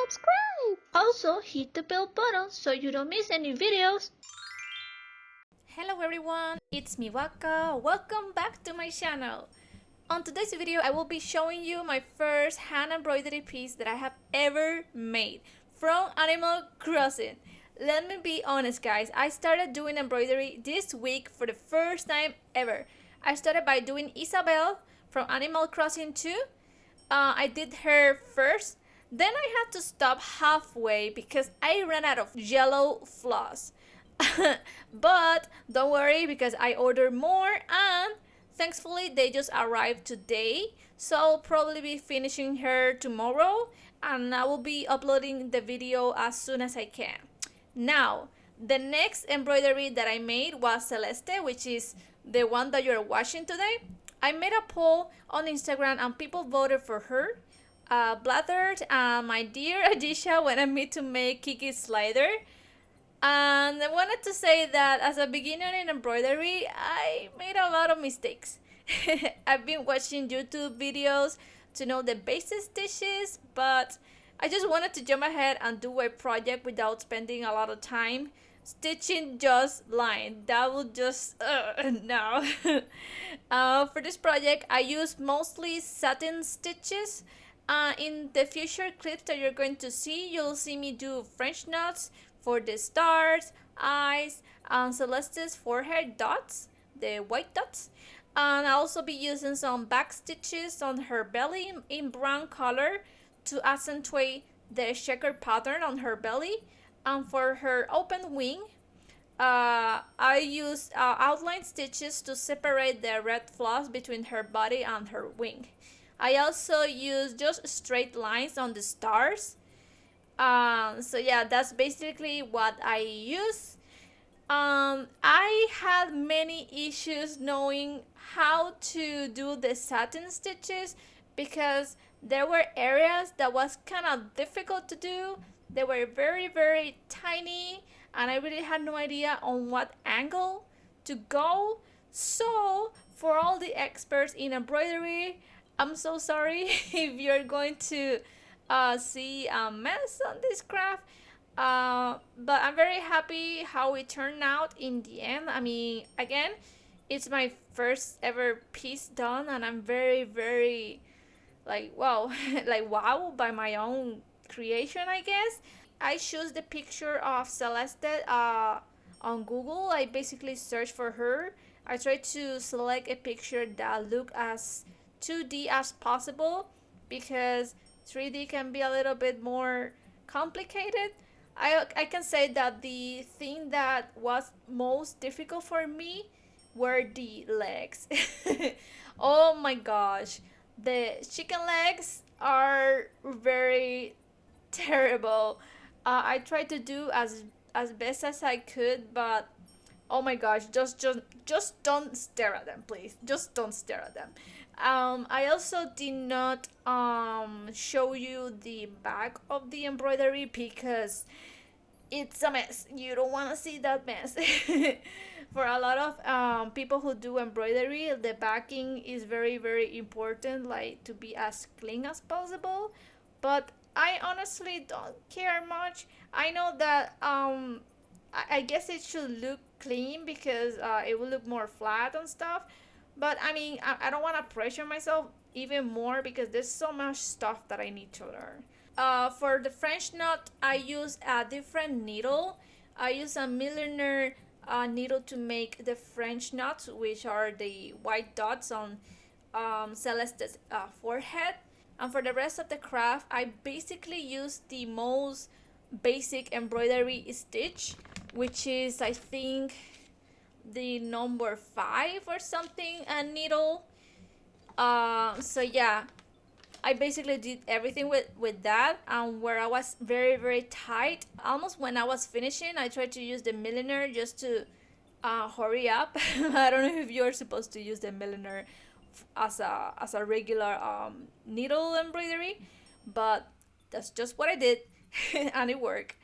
subscribe. Also, hit the bell button so you don't miss any videos. Hello everyone, it's Miwako. Welcome back to my channel. On today's video, I will be showing you my first hand embroidery piece that I have ever made from Animal Crossing. Let me be honest guys, I started doing embroidery this week for the first time ever. I started by doing Isabelle from Animal Crossing 2. I did her first, then I had to stop halfway because I ran out of yellow floss. But don't worry because I ordered more and thankfully they just arrived today, so I'll probably be finishing her tomorrow and I will be uploading the video as soon as I can. Now, the next embroidery that I made was Celeste, which is the one that you're watching today. I made a poll on Instagram and people voted for her. Blathered and my dear Adisha wanted me to make Kiki's slider. And I wanted to say that as a beginner in embroidery, I made a lot of mistakes. I've been watching YouTube videos to know the basic stitches, but I just wanted to jump ahead and do a project without spending a lot of time stitching just line. That would just, no. For this project, I used mostly satin stitches. In the future clips that you're going to see, you'll see me do French knots for the stars, eyes, and Celeste's forehead dots, the white dots. And I'll also be using some back stitches on her belly in brown color to accentuate the checkered pattern on her belly. And for her open wing, I used outline stitches to separate the red floss between her body and her wing. I also used just straight lines on the stars. So yeah, that's basically what I use. I had many issues knowing how to do the satin stitches because there were areas that was kind of difficult to do. They were very tiny and I really had no idea on what angle to go. So for all the experts in embroidery, I'm so sorry if you're going to see a mess on this craft, but I'm very happy how it turned out in the end. I mean, again, it's my first ever piece done and I'm very like wow like wow by my own creation, I guess. I chose the picture of Celeste on Google. I basically searched for her. I tried to select a picture that looked as 2D as possible because 3D can be a little bit more complicated. I can say that the thing that was most difficult for me were the legs. Oh my gosh, the chicken legs are very terrible. I tried to do as best as I could, but oh my gosh, just don't stare at them, please. Just don't stare at them. I also did not show you the back of the embroidery because it's a mess. You don't want to see that mess. For a lot of people who do embroidery, the backing is very important, like to be as clean as possible. But I honestly don't care much. I know that I guess it should look clean because it will look more flat and stuff. But I mean, I don't want to pressure myself even more because there's so much stuff that I need to learn. For the French knot, I use a different needle. I use a milliner needle to make the French knots, which are the white dots on Celeste's forehead. And for the rest of the craft, I basically use the most basic embroidery stitch, which is, I think, the number 5 or something, a needle. So yeah, I basically did everything with that, and where I was very tight, almost when I was finishing, I tried to use the milliner just to hurry up. I don't know if you're supposed to use the milliner as a regular needle embroidery, but that's just what I did and it worked.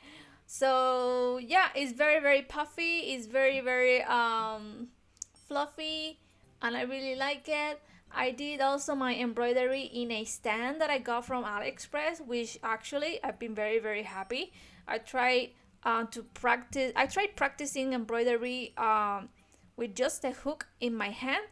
So yeah, it's very puffy, it's very fluffy, and I really like it. I did also my embroidery in a stand that I got from AliExpress, which actually I've been very happy. I tried to practice. I tried practicing embroidery with just a hook in my hand,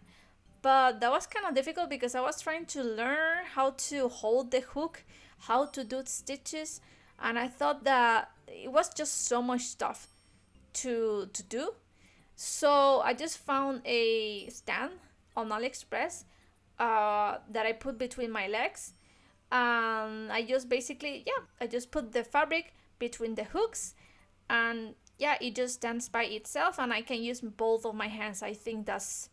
but that was kind of difficult because I was trying to learn how to hold the hook, how to do stitches, and I thought that it was just so much stuff to do. So I just found a stand on AliExpress that I put between my legs. I just basically, yeah, I just put the fabric between the hooks, and yeah, it just stands by itself, and I can use both of my hands. I think that's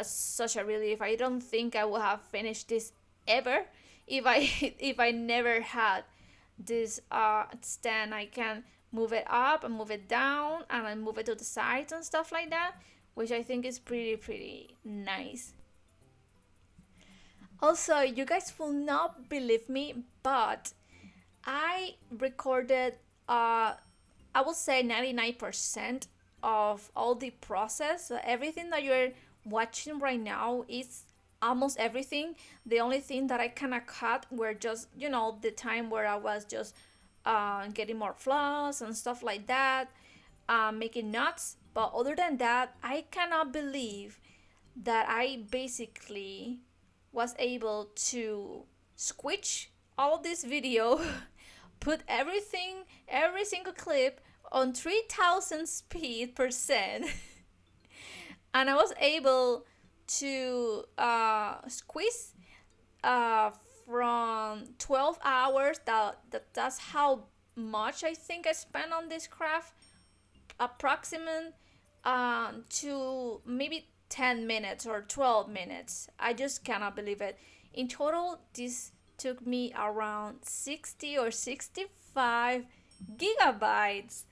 such a relief. I don't think I would have finished this ever if I if I never had this stand. I can move it up and move it down, and I move it to the sides and stuff like that, which I think is pretty nice. Also, you guys will not believe me, but I recorded I would say 99% of all the process. So everything that you're watching right now is almost everything. The only thing that I kind of cut were just, the time where I was just getting more floss and stuff like that, making nuts. But other than that, I cannot believe that I basically was able to squitch all this video, put everything, every single clip on 3000 speed percent, and I was able to squeeze from 12 hours. That's how much I think I spent on this craft, approximate to maybe 10 minutes or 12 minutes. I just cannot believe it. In total, this took me around 60 or 65 gigabytes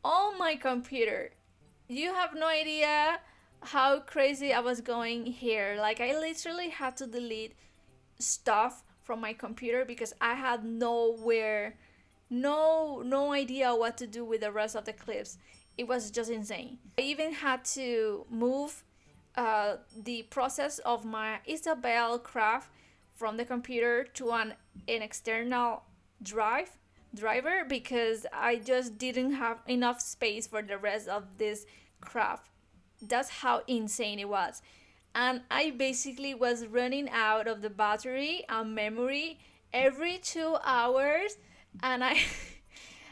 on my computer. You have no idea how crazy I was going here. Like, I literally had to delete stuff from my computer because I had no idea what to do with the rest of the clips. It was just insane. I even had to move the process of my Isabelle craft from the computer to an external driver because I just didn't have enough space for the rest of this craft. That's how insane it was. And I basically was running out of the battery and memory every 2 hours, and I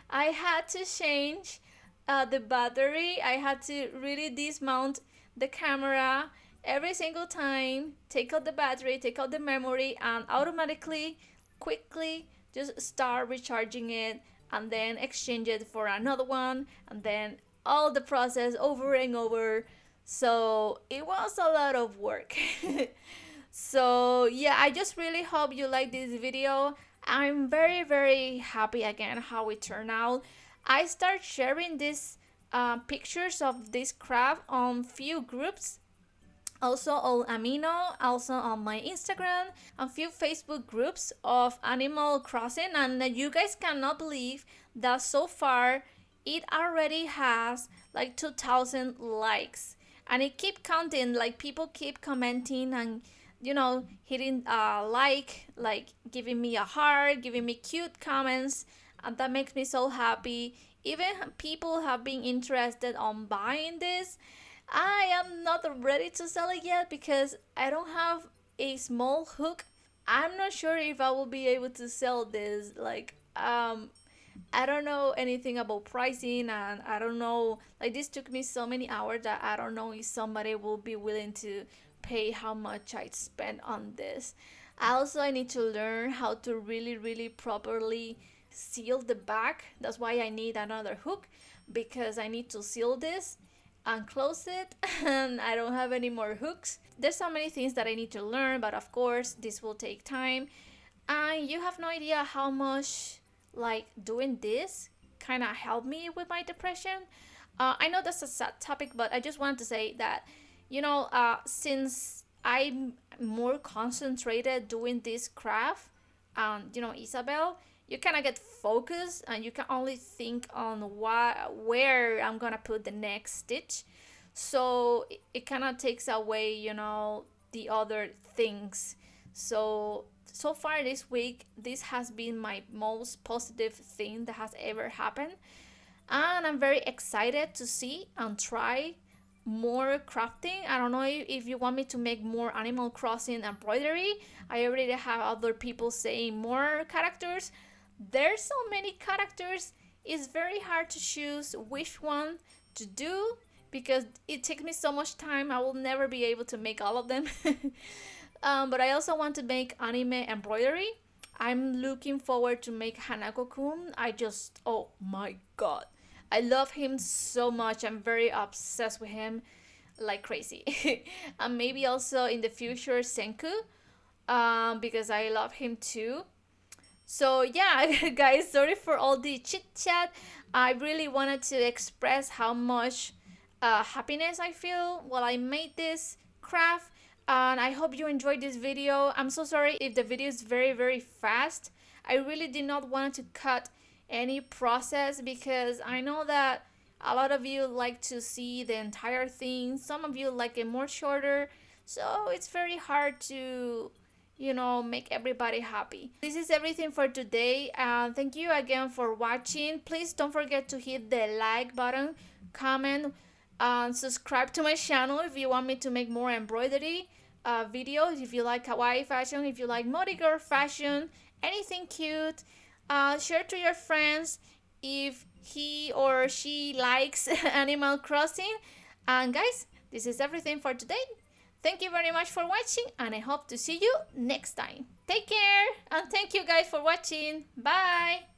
I had to change the battery. I had to really dismount the camera every single time, take out the battery, take out the memory, and automatically, quickly just start recharging it, and then exchange it for another one, and then all the process over and over. So it was a lot of work. So yeah, I just really hope you like this video. I'm very happy again how it turned out. I start sharing these pictures of this craft on few groups, also on Amino, also on my Instagram, and few Facebook groups of Animal Crossing, and you guys cannot believe that so far it already has like 2000 likes, and it keep counting. Like, people keep commenting and hitting like giving me a heart, giving me cute comments, and that makes me so happy. Even people have been interested on buying this. I am not ready to sell it yet because I don't have a small hook. I'm not sure if I will be able to sell this. Like, I don't know anything about pricing, and I don't know, like, this took me so many hours that I don't know if somebody will be willing to pay how much I spent on this. I need to learn how to really properly seal the back. That's why I need another hook, because I need to seal this and close it, and I don't have any more hooks. There's so many things that I need to learn, but of course this will take time, and you have no idea how much like doing this kind of helped me with my depression. I know that's a sad topic, but I just wanted to say that since I'm more concentrated doing this craft, Isabelle, you kind of get focused and you can only think on where I'm gonna put the next stitch. So it kind of takes away the other things. So far this week, this has been my most positive thing that has ever happened, and I'm very excited to see and try more crafting. I don't know if you want me to make more Animal Crossing embroidery. I already have other people saying more characters. There's so many characters, it's very hard to choose which one to do because it takes me so much time. I will never be able to make all of them. But I also want to make anime embroidery. I'm looking forward to make Hanako-kun. Oh my god, I love him so much. I'm very obsessed with him like crazy. And maybe also in the future Senku, because I love him too. So yeah, guys, sorry for all the chit chat. I really wanted to express how much happiness I feel while I made this craft, and I hope you enjoyed this video. I'm so sorry if the video is very fast. I really did not want to cut any process because I know that a lot of you like to see the entire thing. Some of you like it more shorter, so it's very hard to, you know, make everybody happy. This is everything for today, and thank you again for watching. Please don't forget to hit the like button, comment, and subscribe to my channel if you want me to make more embroidery videos, if you like kawaii fashion, if you like modi girl fashion, anything cute. Share to your friends if he or she likes Animal Crossing. And guys, this is everything for today. Thank you very much for watching, and I hope to see you next time. Take care, and thank you guys for watching. Bye!